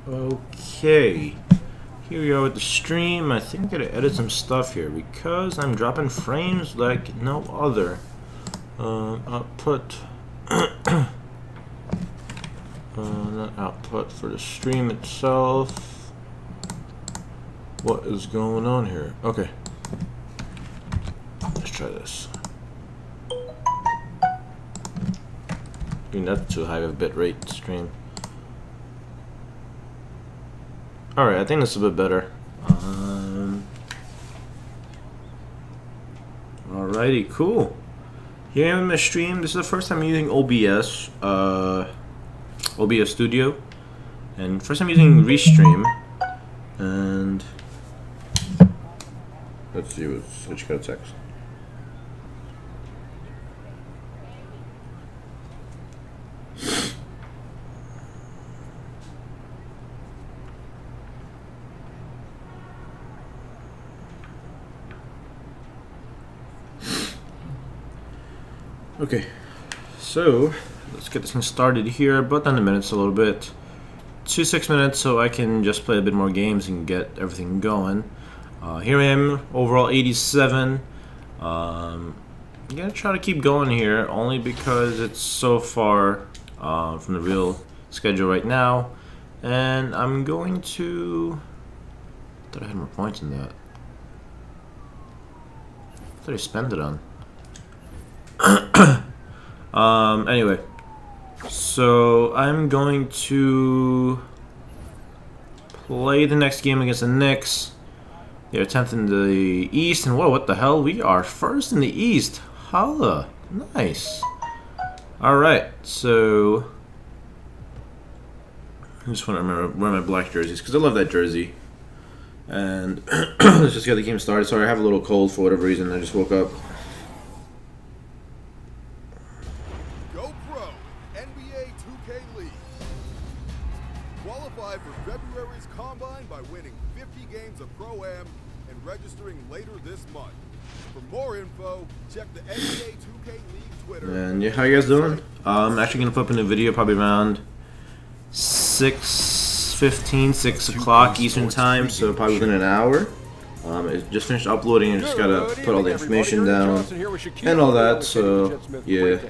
Okay, here we are with the stream. I think I gotta edit some stuff here because I'm dropping frames like no other. Output, not output for the stream itself. What is going on here? Okay, let's try this. That's too high of a bit rate stream. Alright, I think this is a bit better. Alrighty, cool. Here I am in my stream. This is the first time I'm using OBS, OBS Studio, and first I'm using Restream. And let's see what you got text. Okay, so let's get this thing started here, but on the minutes a little bit. 6 minutes, so I can just play a bit more games and get everything going. Here I am, overall 87. I'm gonna try to keep going here, only because it's so far from the real schedule right now. And I'm going to... I thought I had more points in that. I thought I spent it on. Anyway, so I'm going to play the next game against the Knicks. They're 10th in the East, and whoa, what the hell? We are first in the East. Holla, nice. Alright, so I just want to remember wear my black jerseys because I love that jersey. And let's just get the game started. Sorry, I have a little cold for whatever reason. I just woke up. February's Combine by winning 50 games of Pro-Am and registering later this month. For more info, check the NBA 2K League Twitter. And yeah, how you guys doing? I'm actually going to put up in a video probably around 6:15, 6 o'clock Eastern time, so probably within an hour. It just finished uploading and just got to put all the information down and all that, so yeah.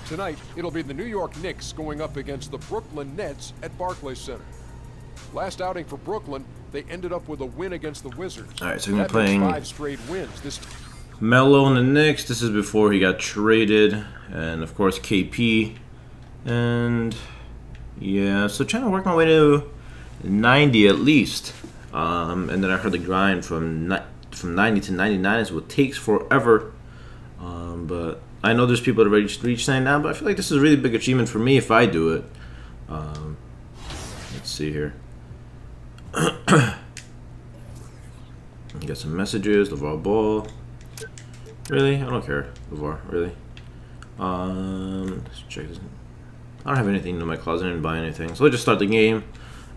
Tonight, it'll be the New York Knicks going up against the Brooklyn Nets at Barclays Center. Last outing for Brooklyn, they ended up with a win against the Wizards. Alright, so we're playing 5 straight wins. Melo and the Knicks. This is before he got traded. And of course KP. And yeah, so trying to work my way to 90 at least. And then I heard the grind from 90 to 99 is what takes forever. But I know there's people that have reached 99, but I feel like this is a really big achievement for me if I do it. Let's see here. Got some messages. LeVar Ball. Really? I don't care. LeVar, really. Let's check this. I don't have anything in my closet. I didn't buy anything. So let's just start the game.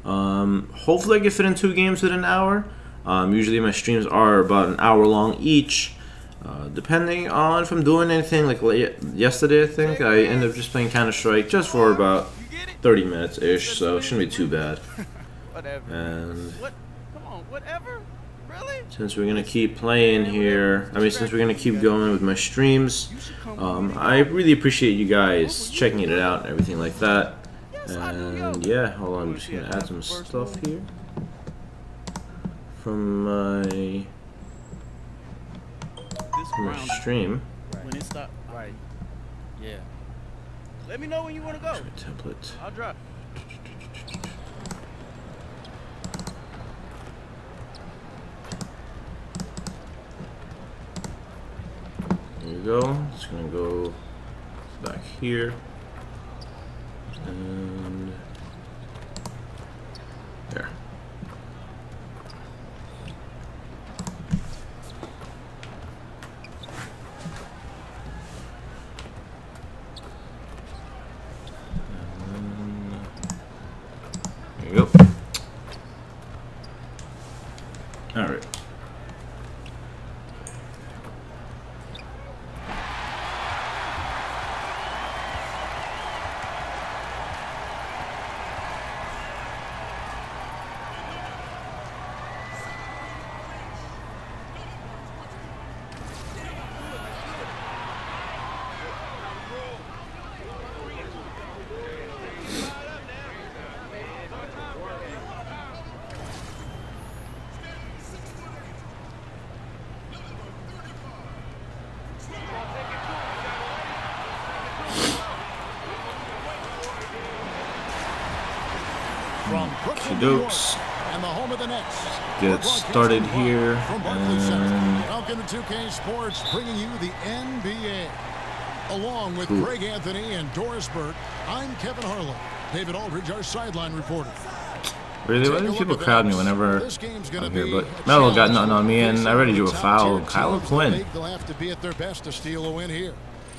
Hopefully I can fit in 2 games within an hour. Usually my streams are about an hour long each. Depending on if I'm doing anything, like yesterday I think, I ended up just playing Counter-Strike just for about 30 minutes-ish, so it shouldn't be too bad. And Come on, whatever? Really? Since we're going to keep playing here, since we're going to keep going with my streams, I really appreciate you guys checking it out and everything like that. And yeah, hold on, I'm just going to add some stuff here from my... stream. When it stop, right? Yeah. Let me know when you want to go. Template. I'll drop. There you go. Just gonna go back here and there. There you go. Alright. From Brooklyn, New York, Dokes. and the home of the Nets. Get started here. From Barclays Center. And Welcome to 2K Sports, bringing you the NBA. Along with Greg Anthony and Doris Burke, I'm Kevin Harlan. David Aldridge, our sideline reporter. really, why do people crowd me whenever I'm here? But Melo got nothing on me, and I already drew a foul. Kyle Quinn. They'll have to be at their best to steal a win here.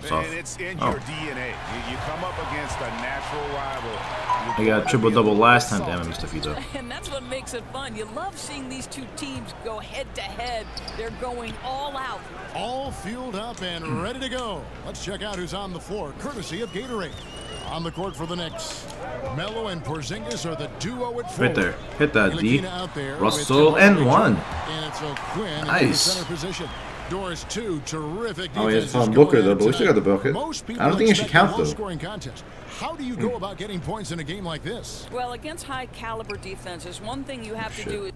And it's in your DNA. You come up against a natural rival. I got triple-double last time. Damn it, Mr. Fito. And that's what makes it fun. You love seeing these two teams go head-to-head. They're going all out. All fueled up and ready to go. Let's check out who's on the floor, courtesy of Gatorade. On the court for the Knicks, Melo and Porzingis are the duo at 4. Right there. Hit that D. Out there Russell and 1. And it's Quinn Nice. in the center position. Doris 2, terrific. Oh, he has found Booker though, but we still got the bucket. Most people I don't think it should count though. Scoring contest. How do you go about getting points in a game like this? Well, against high-caliber defenses, one thing you have to do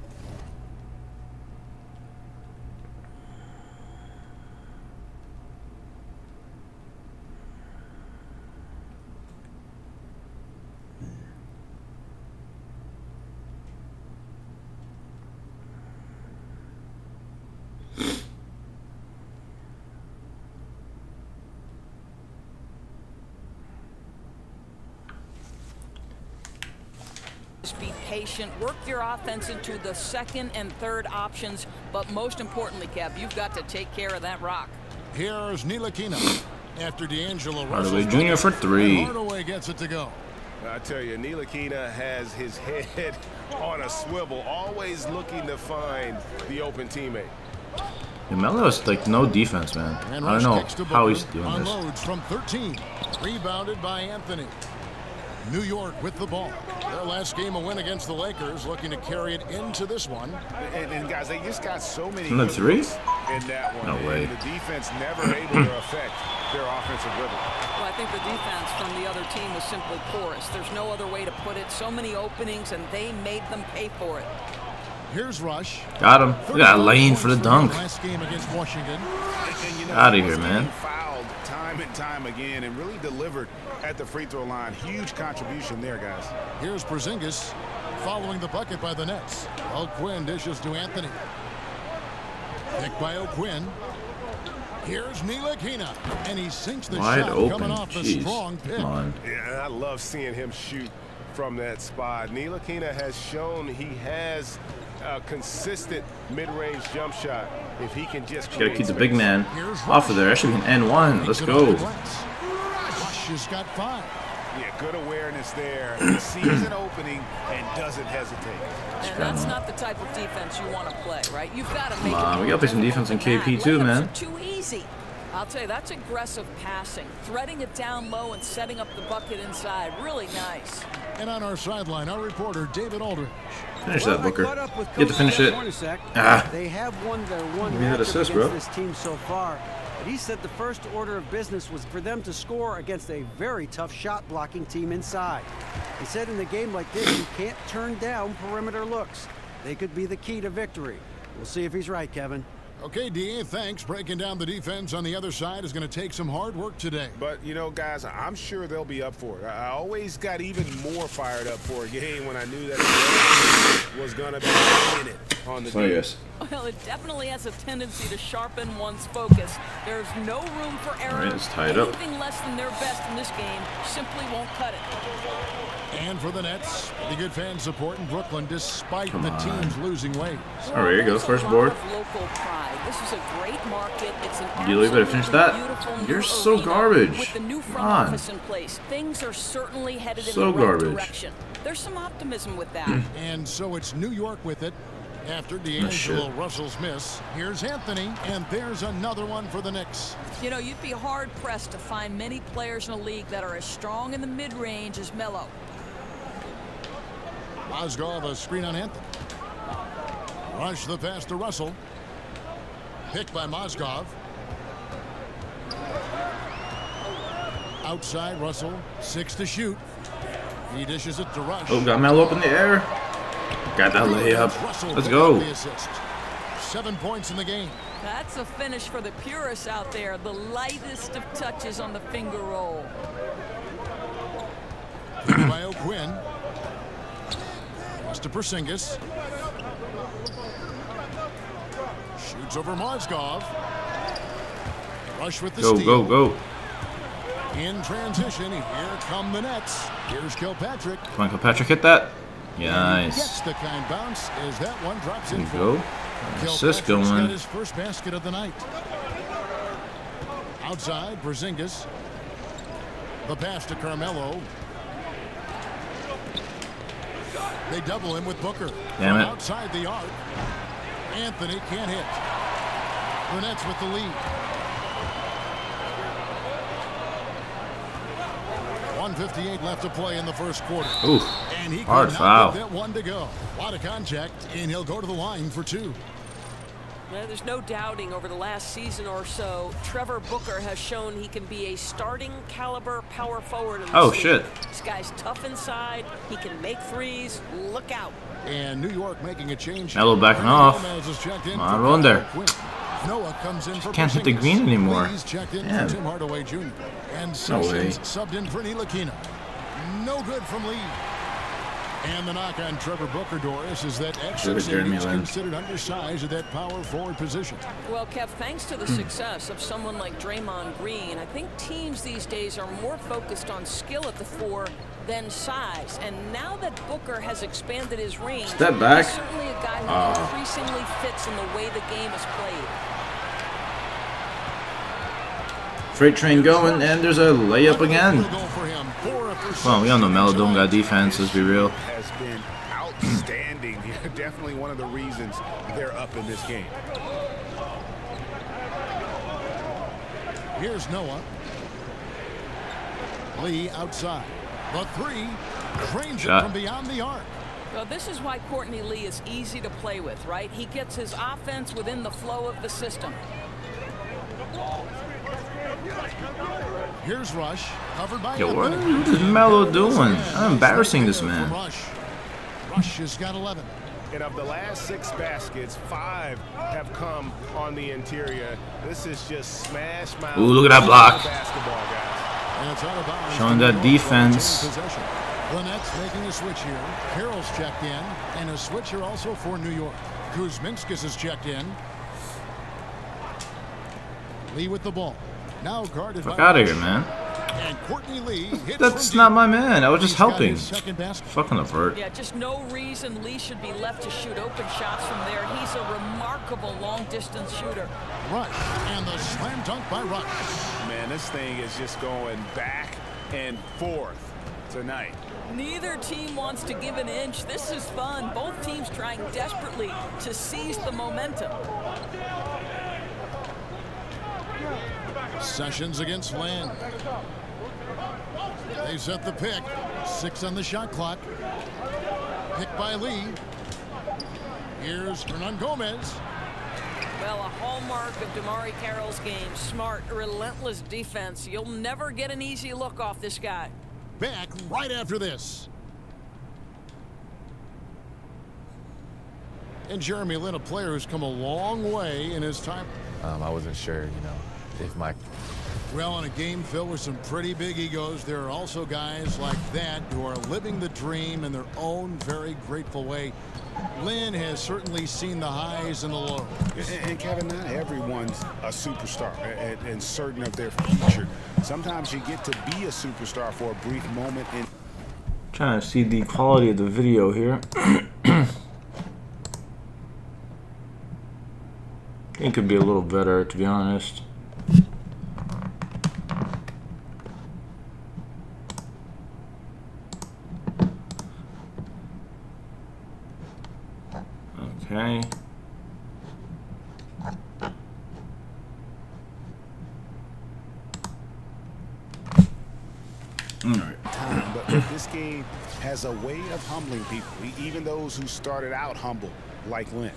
is be patient, work your offense into the second and third options, but most importantly, Kev, you've got to take care of that rock. Here's Ntilikina after D'Angelo Hardaway Jr. for 3. Hardaway gets it to go. I tell you, Ntilikina has his head on a swivel, always looking to find the open teammate. Yeah, Melo is like no defense, man. And I don't know kicks to how Booker. he's doing this. Unloads from 13. Rebounded by Anthony. New York with the ball. Their last game a win against the Lakers, looking to carry it into this one. And guys, they just got so many From the good 3? looks in that one. No way. And the defense never able to affect their offensive rhythm. Well, I think the defense from the other team was simply porous. There's no other way to put it. So many openings, and they made them pay for it. Here's Rush. Got him. We got a lane for the dunk. Last game against Washington. And, you know, Outta he here, was man. getting fouled time and time again, and really delivered at the free throw line. Huge contribution there, guys. Here's Porzingis following the bucket by the Nets. O'Quinn dishes to Anthony. Picked by O'Quinn. Here's Ntilikina, and he sinks the Wide shot open. coming off the Jeez. strong pick. Come on. Yeah, I love seeing him shoot from that spot. Ntilikina has shown he has a consistent mid-range jump shot. If he can just Gotta keep the big space. man off of there. That should be an N1. Let's go. Rush has got 5. Yeah, good awareness there. He sees an opening and doesn't hesitate. And that's not the type of defense you want to play, right? You've got to make Come on, it we gotta play some defense in more KP than too, that. man. Layups are too easy. I'll tell you, that's aggressive passing, threading it down low and setting up the bucket inside. Really nice. And on our sideline, our reporter, David Aldridge. Finish that, Booker. Get to finish it. Ah. They have won their one Give me that matchup assist, against bro. this team so far. But he said the first order of business was for them to score against a very tough shot-blocking team inside. He said in a game like this, you can't turn down perimeter looks. They could be the key to victory. We'll see if he's right, Kevin. Okay, D.A., thanks. Breaking down the defense on the other side is going to take some hard work today. But, you know, guys, I'm sure they'll be up for it. I always got even more fired up for a game when I knew that the was going to be in it on the Oh, yes. Well, it definitely has a tendency to sharpen one's focus. There's no room for error. All right, let's tie it up. Anything less than their best in this game simply won't cut it. And for the Nets, the good fan support in Brooklyn despite the teams losing ways. All right, here you go. First board. Local pride. This is a great market. It's an You better finish that. beautiful You're new so arena garbage. With the new front Come on. office in place, things are certainly headed in So the right garbage. direction. There's some optimism with that. And so it's New York with it. After shit. D'Angelo Russell's miss, here's Anthony, and there's another one for the Knicks. You know, you'd be hard-pressed to find many players in the league that are as strong in the mid-range as Melo. Mozgov, a screen on Anthony. Rush the pass to Russell. Picked by Mozgov. Outside, Russell, 6 to shoot. He dishes it to Rush. Oh, got Melo up in the air. Got that layup. Let's go. 7 points in the game. That's a finish for the purists out there. The lightest of touches on the finger roll. By O'Quinn. to Porzingis. Shoots over Mozgov. Rush with the steal. Go. In transition, here come the Nets. Here's Kilpatrick. Come on, Kilpatrick, hit that. Nice. Gets the kind bounce as that one drops There in. you go. Assist Kilpatrick's got going. his first basket of the night. Outside, Porzingis. The pass to Carmelo. They double him with Booker. Damn it. Outside the arc. Anthony can't hit. The Nets with the lead. 1:58 left to play in the first quarter. Ooh, And he hard could foul. not get that one to go. A lot of contact, and he'll go to the line for two. Well, there's no doubting over the last season or so, Trevor Booker has shown he can be a starting caliber power forward in the league. Shit. This guy's tough inside. He can make threes. Look out. And New York making a change. Melo backing off. Gomez is checked in Come on, for run there. Quinn. Noah comes in for Can't hit the Porzingis. green anymore. Lee's checked in Damn. for Tim Hardaway Jr. And No way. Sessions subbed in for Ntilikina. No good from Lee. And the knock on Trevor Booker, Doris, is that at Good 6'8" Jeremy he's Lin. considered undersized at that power forward position. Well, Kev, thanks to the success of someone like Draymond Green, I think teams these days are more focused on skill at the 4 than size. And now that Booker has expanded his range, Step back. he's certainly a guy who increasingly fits in the way the game is played. Freight train going, and there's a layup again. Goal for him. 4 of Well, we all know Melo don't got defense, let's be real. Has been outstanding. Definitely one of the reasons they're up in this game. Here's Noah. Lee outside. The 3 trains it Shot. from beyond the arc. Well, this is why Courtney Lee is easy to play with, right? He gets his offense within the flow of the system. Here's Rush, covered by Yo, what Anthony. is Melo doing? I'm embarrassing this man. Rush has got 11. And of the last 6 baskets, 5 have come on the interior. This is just smash mouth. Ooh, look at that block. Basketball, guys. And it's out of bounds. Showing that defense. Possession. The Nets making a switch here. Carroll's checked in, and a switch here also for New York. Kuzminskis is checked in. Lee with the ball. Now guarded Fuck by out of Rush. here, man. And Courtney Lee hits That's from not deep. my man. I was just He's got helping. his second basket. Fucking avert. Yeah, just no reason Lee should be left to shoot open shots from there. He's a remarkable long-distance shooter. Rush, and the slam dunk by Rush. Man, this thing is just going back and forth tonight. Neither team wants to give an inch. This is fun. Both teams trying desperately to seize the momentum. Sessions against Land. They set the pick. 6 on the shot clock. Pick by Lee. Here's Hernan Gomez. Well, a hallmark of DeMarre Carroll's game. Smart, relentless defense. You'll never get an easy look off this guy. Back right after this. And Jeremy Lin, a player who's come a long way in his time. I wasn't sure, if my... Well, in a game filled with some pretty big egos, there are also guys like that who are living the dream in their own very grateful way. Lin has certainly seen the highs and the lows. And Kevin, not everyone's a superstar and certain of their future. Sometimes you get to be a superstar for a brief moment. Trying to see the quality of the video here. It could be a little better, to be honest. Okay. But this game has a way of humbling people, even those who started out humble, like Lin.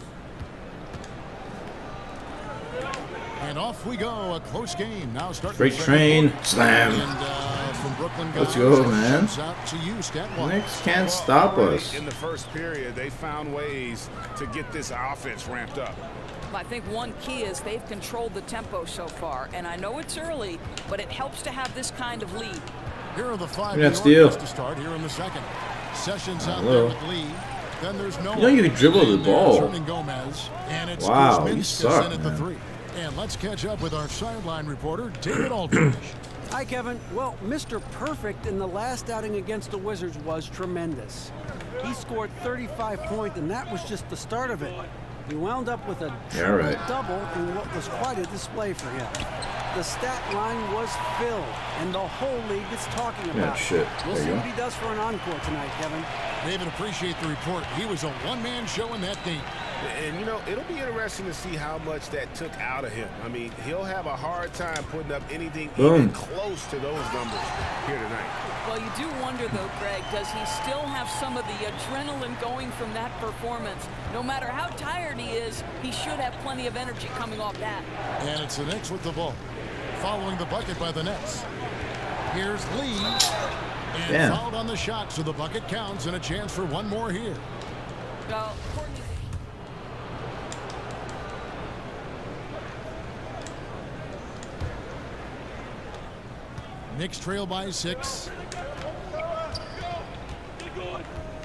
And off we go, a close game. Now starting Freight train, slam. And from Brooklyn, Let's go, guys, man. shouts out to you, stat one. Knicks can't stop us. In the first period, they found ways to get this offense ramped up. I think one key is they've controlled the tempo so far. And I know it's early, but it helps to have this kind of lead. Here are the 5 That's steal. to start here in the second. Sessions out Hello. there with Lee. then there's no. You know you can dribble the ball. Gomez, and it's Wow, you Kuzminskis suck, in at the man. 3. And let's catch up with our sideline reporter, David Aldridge. Hi, Kevin. Well, Mr. Perfect in the last outing against the Wizards was tremendous. He scored 35 points, and that was just the start of it. He wound up with a triple-double in what was quite a display for him. The stat line was filled, and the whole league is talking about it. We'll see what he does for an encore tonight, Kevin. David, appreciate the report. He was a one-man show in that game. And, you know, it'll be interesting to see how much that took out of him. I mean, he'll have a hard time putting up anything even close to those numbers here tonight. Well, you do wonder, though, Greg, does he still have some of the adrenaline going from that performance? No matter how tired he is, he should have plenty of energy coming off that. And it's the Knicks with the ball, following the bucket by the Nets. Here's Lee. And fouled on the shot, so the bucket counts, and a chance for one more here. Well, Knicks trail by 6.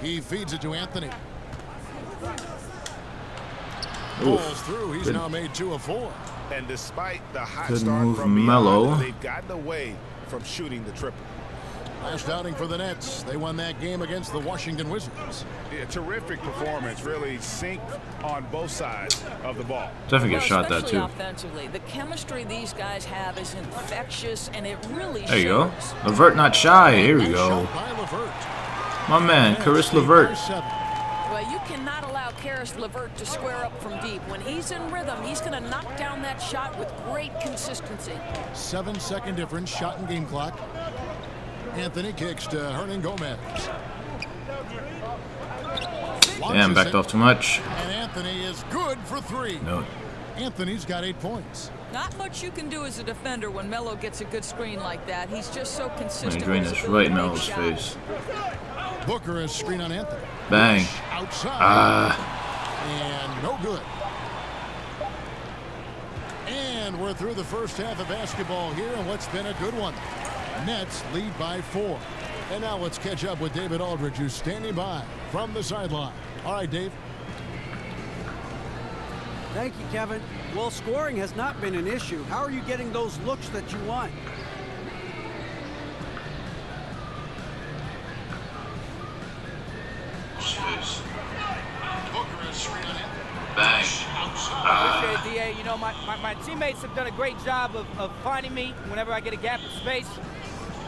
He feeds it to Anthony. Falls through. He's now made 2 of 4. And despite the hot Good start move, from Melo. beyond, they've gotten away from shooting the triple. Last outing for the Nets. They won that game against the Washington Wizards. Yeah, terrific performance. Really synced on both sides of the ball. Definitely get shot that especially too. Offensively, the chemistry these guys have is infectious, and it really There you go. shows. LeVert not shy. Here we go. Shot by LeVert. My man, Caris LeVert. Well, you cannot allow Caris LeVert to square up from deep. When he's in rhythm, he's going to knock down that shot with great consistency. 7-second difference, shot and game clock. Anthony kicks to Hernan Gomez. Damn, backed off too much. And Anthony is good for 3. No. Anthony's got 8 points. Not much you can do as a defender when Melo gets a good screen like that. He's just so consistent. Drain this right in Melo's face. Booker has screen on Anthony. Bang. Outside. And no good. And we're through the first half of basketball here, and what's been a good one. Nets lead by 4. And now let's catch up with David Aldridge, who's standing by from the sideline. All right, Dave. Thank you, Kevin. Well, scoring has not been an issue. How are you getting those looks that you want? Bang. Appreciate it, DA. You know, my teammates have done a great job of finding me whenever I get a gap in space.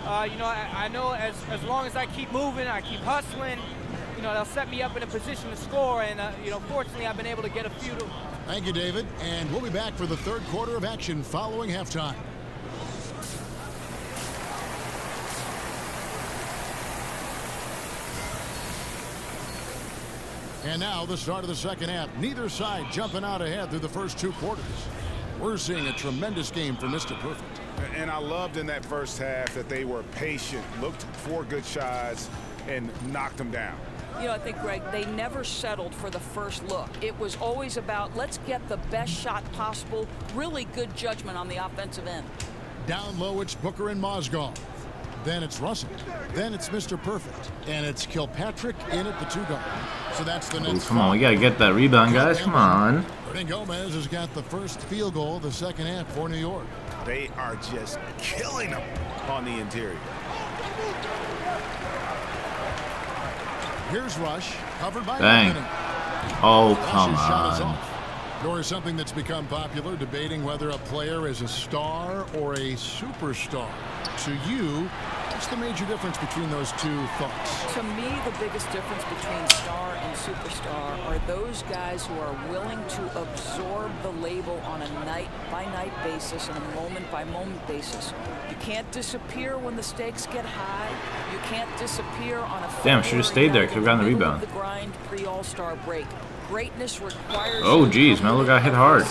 You know, I know as long as I keep moving, I keep hustling, you know, they'll set me up in a position to score. And, you know, fortunately, I've been able to get a few. Thank you, David. And we'll be back for the third quarter of action following halftime. And now the start of the second half. Neither side jumping out ahead through the first 2 quarters. We're seeing a tremendous game for Mr. Perfect. And I loved in that first half that they were patient, looked for good shots, and knocked them down. You know, I think, Greg, they never settled for the first look. It was always about, let's get the best shot possible. Really good judgment on the offensive end. Down low, it's Booker and Mozgov. Then it's Russell. Then it's Mr. Perfect. And it's Kilpatrick in at the 2 guard. So that's the Nets. Come on, we gotta get that rebound, guys. Come on. Hernan Gomez has got the first field goal of the second half for New York. They are just killing them on the interior. Here's Rush, covered by Bang. Anthony. Oh, Rush's come shot is on. off. Nor is something that's become popular, debating whether a player is a star or a superstar. To you, what's the major difference between those 2 thoughts? To me, the biggest difference between star and superstar are those guys who are willing to absorb the label on a night-by-night basis and a moment-by-moment basis. You can't disappear when the stakes get high. You can't disappear on a Damn, should have stayed there. Could have gotten the rebound. The grind pre-All-Star break. Greatness requires. Oh, geez, Melo got hit hard.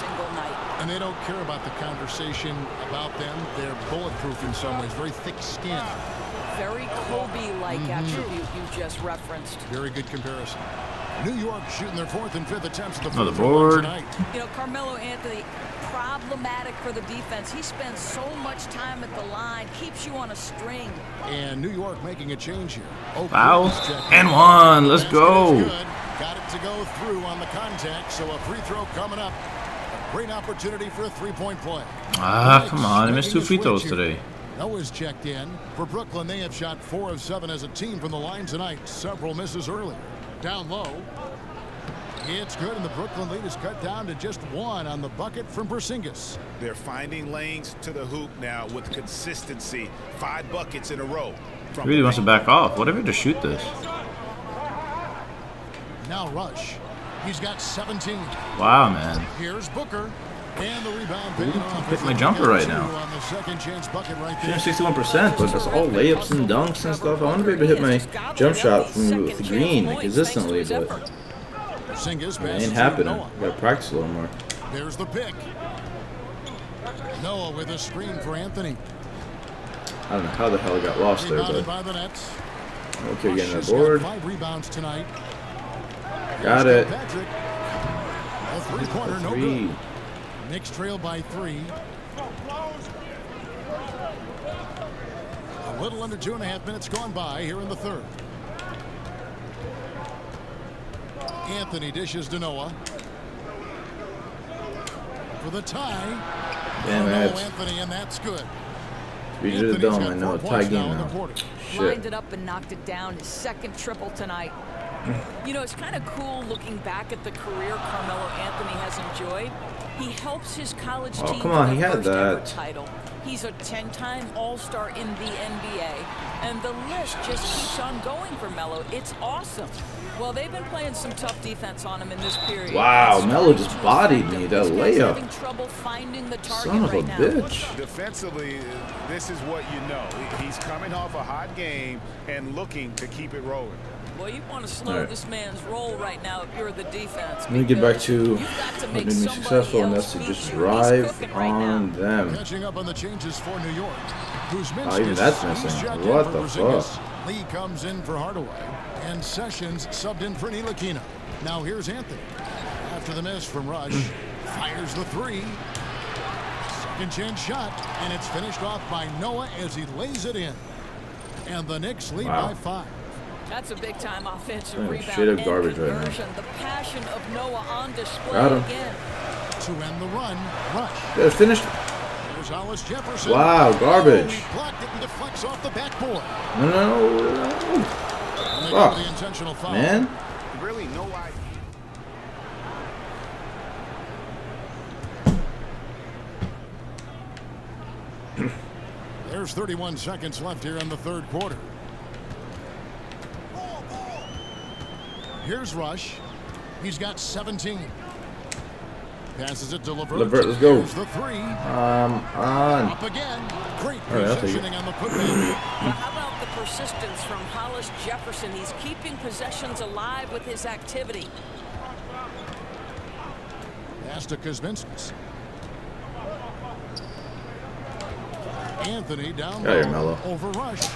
And they don't care about the conversation about them. They're bulletproof in some ways, very thick skin. Very Kobe-like attribute you just referenced. Very good comparison. New York shooting their 4th and 5th attempts at the Another free throw board. tonight. You know, Carmelo Anthony, problematic for the defense. He spends so much time at the line, keeps you on a string. And New York making a change here. Foul. And 1. Let's go. Got it to go through on the contact, so a free throw coming up. A great opportunity for a three-point play. Ah, come on. I missed 2 free throws today. Noah's checked in. For Brooklyn, they have shot 4 of 7 as a team from the line tonight. Several misses earlier. Down low. It's good, and the Brooklyn lead is cut down to just 1 on the bucket from Porzingis. They're finding lanes to the hoop now with consistency. 5 buckets in a row. He really wants to back off. Whatever to shoot this. Now Rush. He's got 17. Wow, man. Here's Booker. And the rebound I can't hit my jumper right now. On the second chance bucket right there. 61%, but that's all layups and dunks and stuff. I want to be able to hit my jump shot from the green consistently, but it ain't happening. Gotta practice a little more. There's the pick. Noah with a screen for Anthony. I don't know how the hell it got lost there, but okay, getting that board. 5 rebounds tonight. Got it. Patrick. A three-pointer, no good. Knicks trail by 3. A little under 2.5 minutes gone by here in the third. Anthony dishes to Noah. For the tie. Damn it. Anthony, and that's good. 3 to the dome. I know, a tie game now. Shit. Lined it up and knocked it down. His second triple tonight. You know, it's kind of cool looking back at the career Carmelo Anthony has enjoyed. He helps his college team come on, to he the had first ever that. title. He's a 10-time All-Star in the NBA, and the list just keeps on going for Melo. It's awesome. Well, they've been playing some tough defense on him in this period. Wow, Melo just bodied me. That layup. Having trouble finding the target Son of a right now. bitch. Defensively, this is what you know. He's coming off a hot game and looking to keep it rolling. Well, you want to slow this man's roll right now if you're the defense. Let me get back to what made me successful, and that's to just drive on them. Catching up on the changes for New York. Oh, even that's missing. What the fuck? Lee comes in for Hardaway, and Sessions subbed in for Ntilikina. Now here's Anthony. After the miss from Rush, fires the 3. Second chance shot, and it's finished off by Noah as he lays it in. And the Knicks lead by 5. That's a big-time offensive rebound straight up and garbage right conversion. The passion of Noah on display Got him. again. To end the run, Rush. They're finished. There's Hollis Jefferson. Wow, garbage. He blocked it and deflects off the backboard. No. Fuck, the intentional foul. Man. Really, no idea. There's 31 seconds left here in the third quarter. Here's Rush. He's got 17. Passes it to LeVert. LeVert, let's go. Here's the 3. On. Up again. Great Right, positioning on the putback. How about the persistence from Hollis Jefferson? He's keeping possessions alive with his activity. Pass to Kuzminskis. Anthony down Got your low. Melo. Over Rush.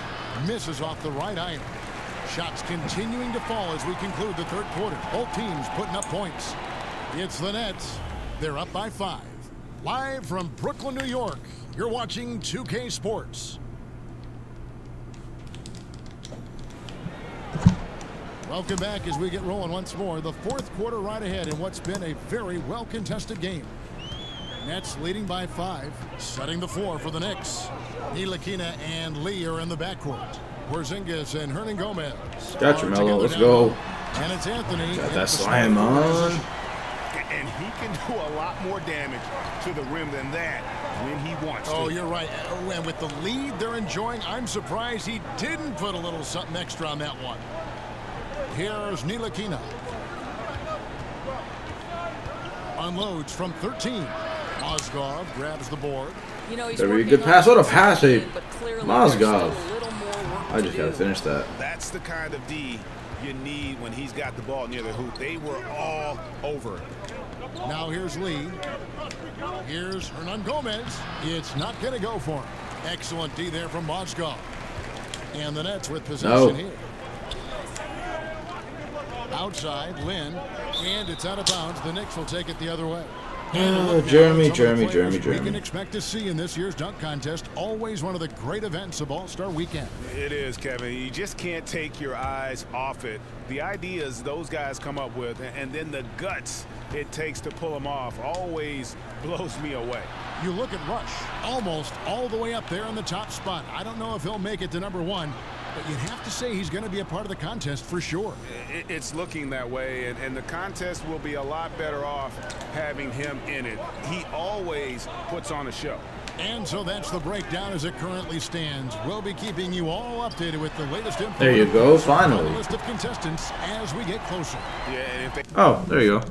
Misses off the right iron. Shots continuing to fall as we conclude the third quarter. Both teams putting up points. It's the Nets. They're up by 5. Live from Brooklyn, New York, you're watching 2K Sports. Welcome back as we get rolling once more. The fourth quarter right ahead in what's been a very well-contested game. Nets leading by 5, setting the floor for the Knicks. Ntilikina and Lee are in the backcourt. Porzingis and Hernan Gomez. Got your Melo. Let's go. And it's Anthony. Got that slam on. And he can do a lot more damage to the rim than that when he wants to. Oh, you're right. And with the lead they're enjoying, I'm surprised he didn't put a little something extra on that one. Here's Ntilikina. Unloads from 13. Mozgov grabs the board. You know, he's Very good pass. What a pass, Mozgov. I just gotta finish that. That's the kind of D you need when he's got the ball near the hoop. They were all over it. Now here's Lee. Here's Hernan Gomez. It's not going to go for him. Excellent D there from Mozgov. And the Nets with possession here. Outside, Lynn. And it's out of bounds. The Knicks will take it the other way. Jeremy. We can expect to see in this year's dunk contest, always one of the great events of All-Star Weekend. It is, Kevin. You just can't take your eyes off it. The ideas those guys come up with, and then the guts it takes to pull them off, always blows me away. You look at Rush, almost all the way up there in the top spot. I don't know if he'll make it to #1, but you'd have to say he's going to be a part of the contest for sure. It's looking that way, and the contest will be a lot better off having him in it. He always puts on a show. And so that's the breakdown as it currently stands. We'll be keeping you all updated with the latest info. There you go, finally. List of contestants as we get closer. Yeah, and if they Oh, there you go.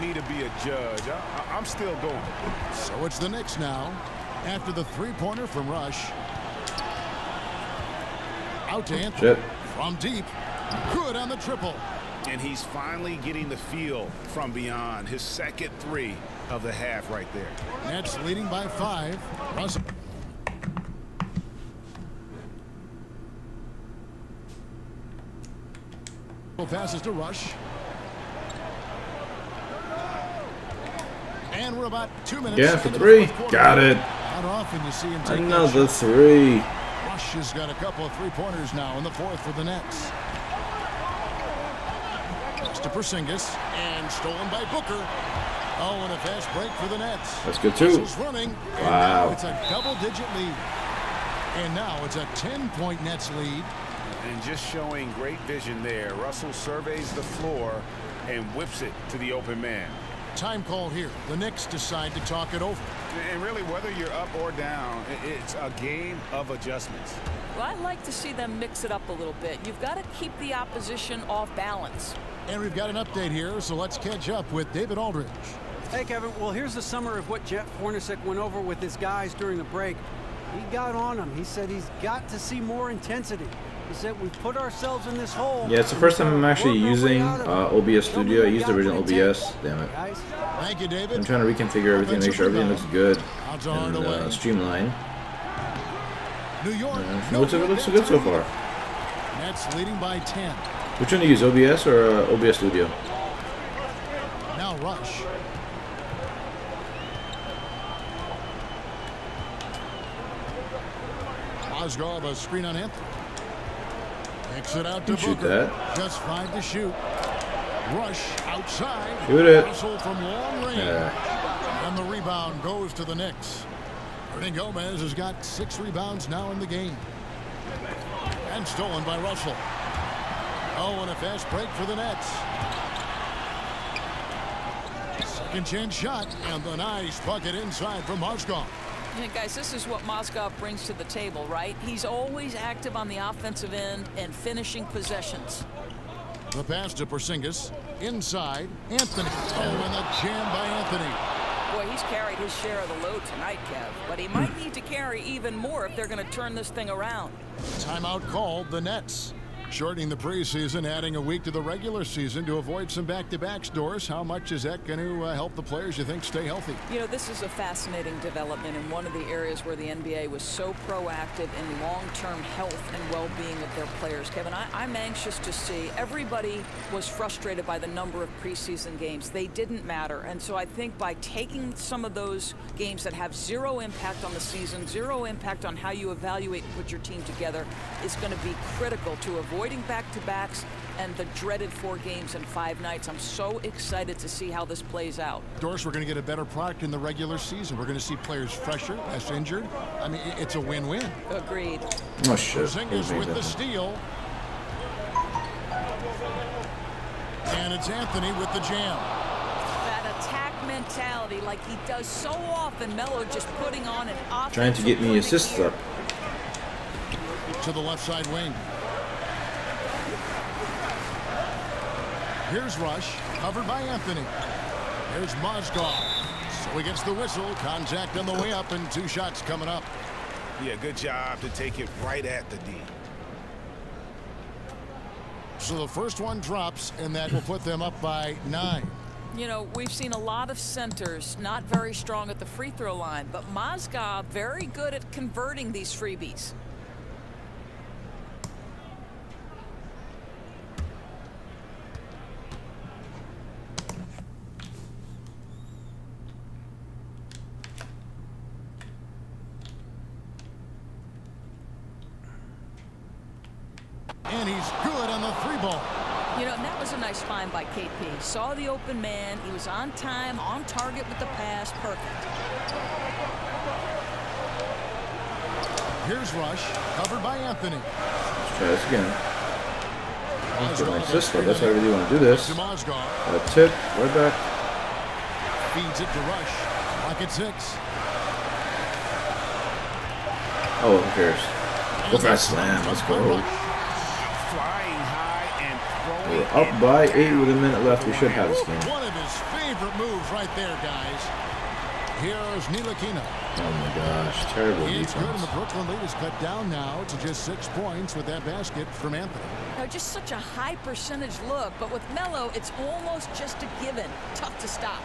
me to be a judge. I'm still going. So it's the Knicks now. After the three-pointer from Rush. Out to Anthony. From deep. Good on the triple. And he's finally getting the feel from beyond. His second three of the half right there. Nets leading by 5. Russell. Passes to Rush. And we're about 2 minutes. Yeah, for 3. Got it. Not often you see him take another 3. Rush has got a couple of three-pointers now in the 4th for the Nets. Next to Porzingis and stolen by Booker. Oh, and a fast break for the Nets. That's good too. Running, wow. It's a double-digit lead. And now it's a 10-point Nets lead. And just showing great vision there. Russell surveys the floor and whips it to the open man. Time call here. The Knicks decide to talk it over. And really, whether you're up or down, it's a game of adjustments. Well, I'd like to see them mix it up a little bit. You've got to keep the opposition off balance. And we've got an update here, so let's catch up with David Aldridge. Hey, Kevin. Well, here's the summary of what Jeff Hornacek went over with his guys during the break. He got on them. He said he's got to see more intensity. He said we put ourselves in this hole. Yeah, it's the first time I'm actually using OBS Studio. I used the original OBS. Damn it. Thank you, David. I'm trying to reconfigure everything, make sure everything looks good and streamlined. New York. It looks good so far. Nets leading by 10. Which one do you use, OBS or OBS Studio? Now Rush. Osgood, a screen on Anthony. Takes it out to Booker. Just 5 to shoot. Rush outside. Shoot it. Russell from long range. And the rebound goes to the Knicks. Ernie Gomez has got 6 rebounds now in the game. And stolen by Russell. Oh, and a fast break for the Nets. Second chance shot. And the nice bucket inside from Osgood. Yeah, guys, this is what Mozgov brings to the table, right? He's always active on the offensive end and finishing possessions. The pass to Porzingis. Inside. Anthony. Oh, and the jam by Anthony. Boy, he's carried his share of the load tonight, Kev. But he might need to carry even more if they're going to turn this thing around. Timeout called, the Nets. Shortening the preseason, adding a week to the regular season to avoid some back-to-back stores. How much is that going to help the players, you think, stay healthy? You know, this is a fascinating development in one of the areas where the NBA was so proactive in long-term health and well-being of their players. Kevin, I'm anxious to see. Everybody was frustrated by the number of preseason games. They didn't matter. And so I think by taking some of those games that have zero impact on the season, zero impact on how you evaluate and put your team together, is going to be critical to avoiding back-to-backs and the dreaded 4 games in 5 nights. I'm so excited to see how this plays out. Doris, we're going to get a better product in the regular season. We're going to see players fresher, less injured. I mean, it's a win-win. Agreed. Oh, shit. Porzingis with the steal. And it's Anthony with the jam. That attack mentality like he does so often. Melo just putting on an offensive Trying to get me assists up. To the left side wing. Here's Rush, covered by Anthony. Here's Mozgov. So he gets the whistle. Contact on the way up, and 2 shots coming up. Yeah, good job to take it right at the D. So the first one drops, and that will put them up by 9. You know, we've seen a lot of centers not very strong at the free throw line, but Mozgov very good at converting these freebies. And he's good on the 3-ball. You know, and that was a nice find by KP. Saw the open man. He was on time, on target with the pass. Perfect. Here's Rush, covered by Anthony. Let's try this again. Let's get my assist, though. That's why I really want to do this. A tip, right back. Feeds it to Rush. Lock at 6. Oh, who cares? Go for that slam. Let's go. We're up by 8 with a minute left. We should have this game. One of his favorite moves right there, guys. Here's Ntilikina. Oh my gosh, terrible It's good, and defense. the Brooklyn lead is cut down now to just 6 points with that basket from Anthony. Now, just such a high percentage look, but with Melo, it's almost just a given. Tough to stop.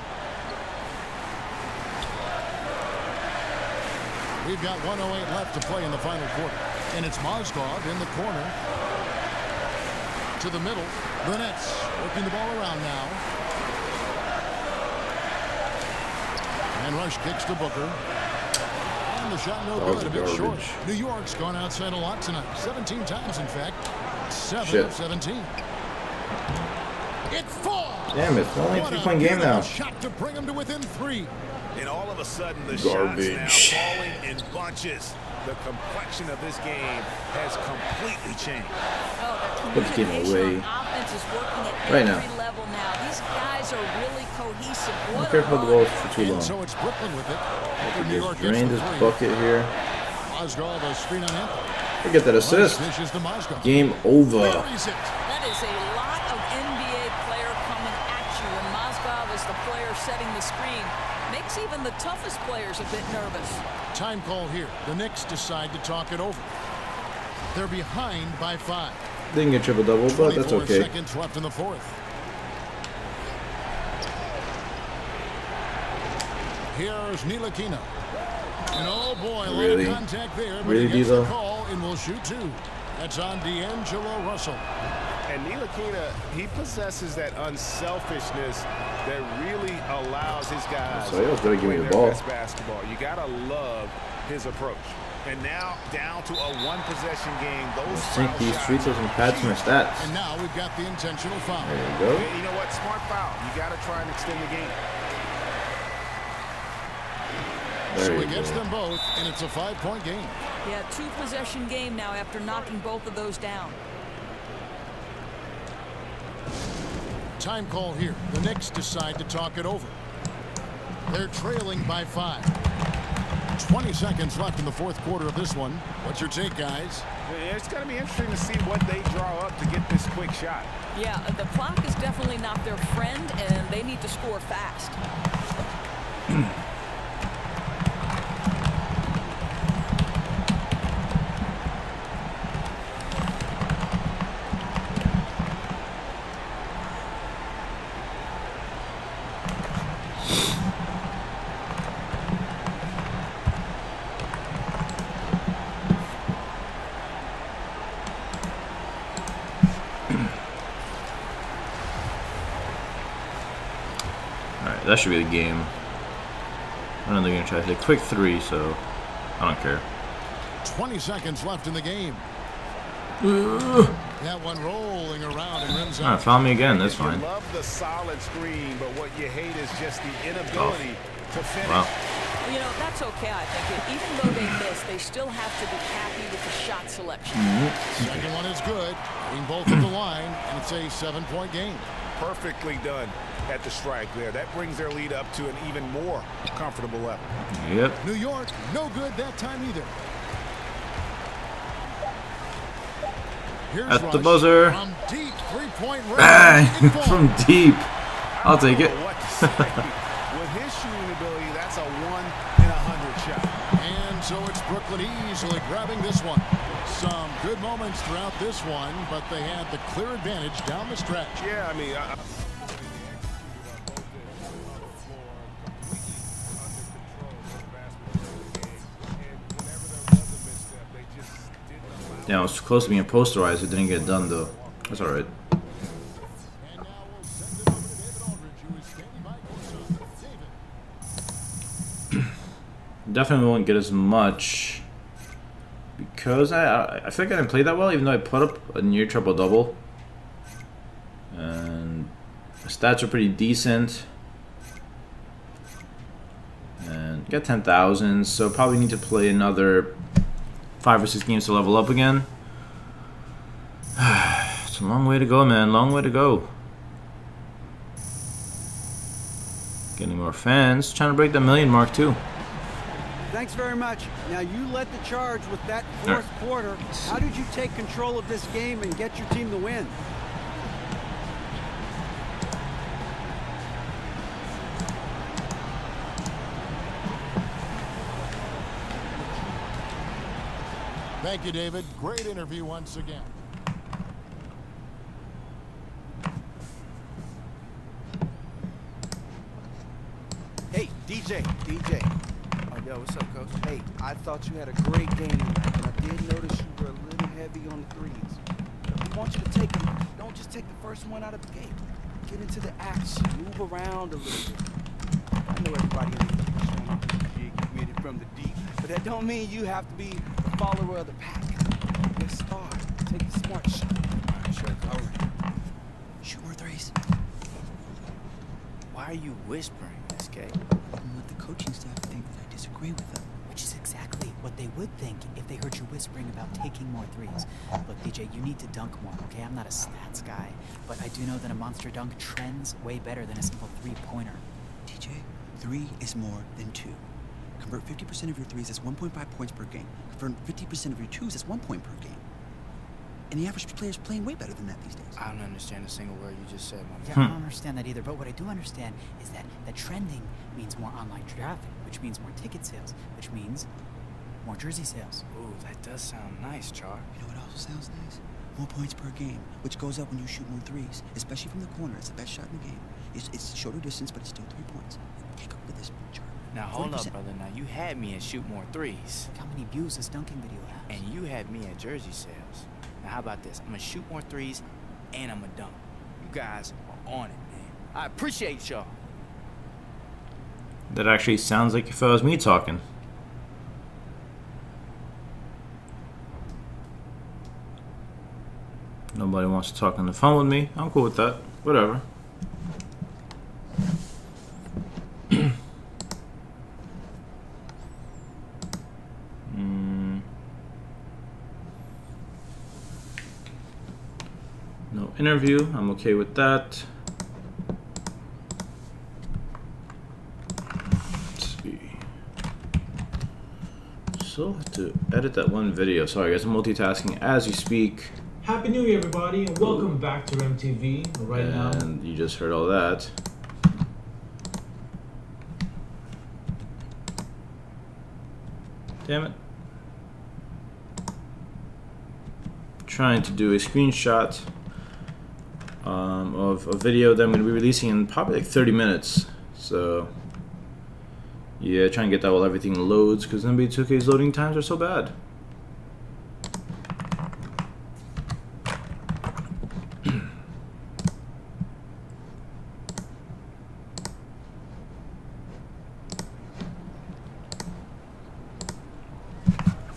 We've got 1:08 left to play in the final quarter. And it's Mozgov in the corner. To the middle. The Nets working the ball around now. And Rush kicks to Booker. And the shot no good, a bit short. New York's gone outside a lot tonight. 17 times, in fact. 7 of 17. It falls. Damn it, it's only a 3-point game now. Shot to bring him to within 3. And all of a sudden, the Garbage. shots now falling in bunches. The complexion of this game has completely changed. Put the game away. Offense is working at Right now. every level now. These guys are really cohesive. Don't care about the ball for too long. So it's Brooklyn with it. He just drained his bucket here. Mozgov a screen on Anthony. Forget that assist. Game over. That is a lot of NBA player coming at you, and Mozgov is the player setting the screen. Makes even the toughest players a bit nervous. Time call here. The Knicks decide to talk it over. They're behind by 5. Didn't get triple-double, but that's 24 okay. seconds left in the 4th. Here's Ntilikina. And oh boy, Really? a lot of contact there, but Really, he gets the D'Lo? call and will shoot 2. That's on D'Angelo Russell. And Ntilikina, he possesses that unselfishness that really allows his guys So he was gonna give me to the play ball. their best basketball. You gotta love his approach. And now down to a 1-possession game. Those Sink foul these shots free throws and pads my stats. And now we've got the intentional foul. There you go. You know what? Smart foul. You got to try and extend the game. There So you he gets go. them both, and it's a 5-point game. Yeah, 2-possession game now after knocking both of those down. Time call here. The Knicks decide to talk it over. They're trailing by 5. 20 seconds left in the 4th quarter of this one. What's your take, guys? It's going to be interesting to see what they draw up to get this quick shot. Yeah, the clock is definitely not their friend, and they need to score fast. That should be the game. I know they're going to try to hit a quick 3, so I don't care. 20 seconds left in the game. That one rolling around and rims Alright, out. foul me again. That's fine. You love the solid screen, but what you hate is just the inability to finish. Wow. You know, that's okay, I think. Even though they miss, they still have to be happy with the shot selection. Second one is good. Getting both at the line, and it's a 7-point game. Perfectly done. at the strike there. That brings their lead up to an even more comfortable level. Yep. New York, no good that time either. Here's At the Rush buzzer. from deep three-point range. Bang! From deep. I'll take it. What to say. With his shooting ability, that's a 1 in 100 shot. And so it's Brooklyn easily grabbing this one. Some good moments throughout this one, but they had the clear advantage down the stretch. Yeah, I mean, Yeah, it was close to being posterized. It didn't get done though. That's all right. And now we'll send it over to David Aldridge, who is standing by courtside. David. Definitely won't get as much because I feel like I didn't play that well, even though I put up a near triple double, and the stats are pretty decent, and got 10,000. So probably need to play another 5 or 6 games to level up again. It's a long way to go, man. Long way to go. Getting more fans. Trying to break the 1 million mark too. Thanks very much. Now you led the charge with that fourth quarter. How did you take control of this game and get your team to win? Thank you, David. Great interview once again. Hey, DJ. Oh, yo, what's up, Coach? Hey, I thought you had a great game tonight, but I did notice you were a little heavy on the threes. We want you to take them. Don't just take the first one out of the gate. Get into the action. Move around a little bit. I know everybody in here is showing off the jig with it from the deep, but that don't mean you have to be the follower of the pack. Let's start. Take a smart shot. All right, sure. All right. Shoot more threes. Why are you whispering, SK? Let the coaching staff think that I disagree with them. Which is exactly what they would think if they heard you whispering about taking more threes. Look, DJ, you need to dunk more, okay? I'm not a stats guy, but I do know that a monster dunk trends way better than a simple three-pointer. DJ, 3 is more than 2. Convert 50% of your threes, that's 1.5 points per game. Convert 50% of your twos, that's 1 point per game. And the average player is playing way better than that these days. I don't understand a single word you just said, my man. Yeah, I don't understand that either, but what I do understand is that trending means more online traffic, which means more ticket sales, which means more jersey sales. Ooh, that does sound nice, Char. You know what also sounds nice? More points per game, which goes up when you shoot more threes, especially from the corner. It's the best shot in the game. It's shorter distance, but it's still 3 points. Take up with this, Char. Now, hold up, brother. Now, you had me at shoot more threes. Look how many views this dunking video has. And you had me at jersey sales. Now, how about this? I'm going to shoot more threes, and I'm going to dunk. You guys are on it, man. I appreciate y'all. That actually sounds like if it was me talking. Nobody wants to talk on the phone with me. I'm cool with that. Whatever. No interview. I'm okay with that. Let's see. So I have to edit that one video. Sorry guys, I'm multitasking as you speak. Happy New Year, everybody, and welcome back to MTV. Right now, and you just heard all that. Damn it. Trying to do a screenshot of a video that I'm going to be releasing in probably like 30 minutes. So, yeah, try and get that while everything loads, because NBA 2K's loading times are so bad.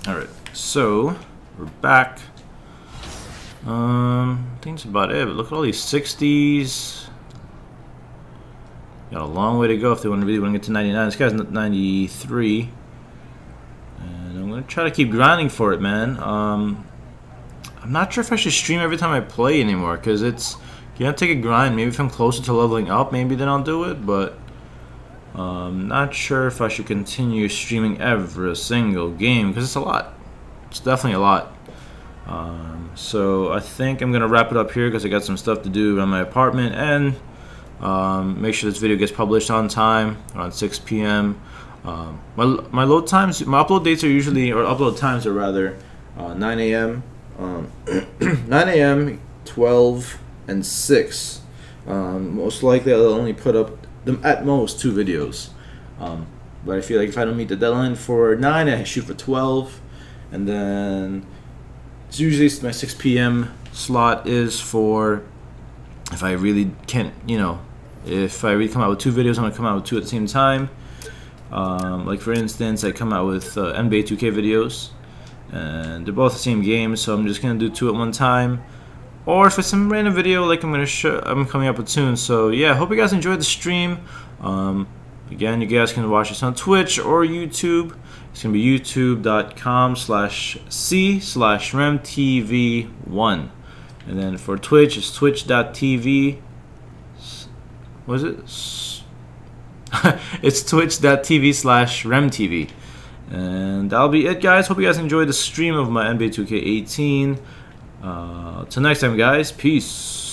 Alright, so we're back. I think that's about it, but look at all these 60s. Got a long way to go if they really want to get to 99. This guy's 93. And I'm going to try to keep grinding for it, man. I'm not sure if I should stream every time I play anymore, because it's Yeah, take a grind. Maybe if I'm closer to leveling up, maybe then I'll do it. But not sure if I should continue streaming every single game because it's a lot. It's definitely a lot. So I think I'm gonna wrap it up here because I got some stuff to do around my apartment and make sure this video gets published on time around 6 p.m. My load times, my upload dates are usually, or upload times are rather, 9 a.m. 9 a.m., 12, and 6. Most likely I'll only put up at most 2 videos. But I feel like if I don't meet the deadline for 9, I shoot for 12, and then it's usually my 6 p.m. slot is for if I really can't, you know, if I really come out with 2 videos, I'm gonna come out with 2 at the same time. Like for instance, I come out with NBA 2K videos, and they're both the same game, so I'm just gonna do 2 at one time. Or for some random video, like I'm coming up with soon. So yeah, hope you guys enjoyed the stream. Again, you guys can watch this on Twitch or YouTube. It's gonna be youtube.com/c/remtv1, and then for Twitch, it's twitch.tv. What is it? It's twitch.tv/remtv. And that'll be it, guys. Hope you guys enjoyed the stream of my NBA 2K18. Till next time, guys. Peace.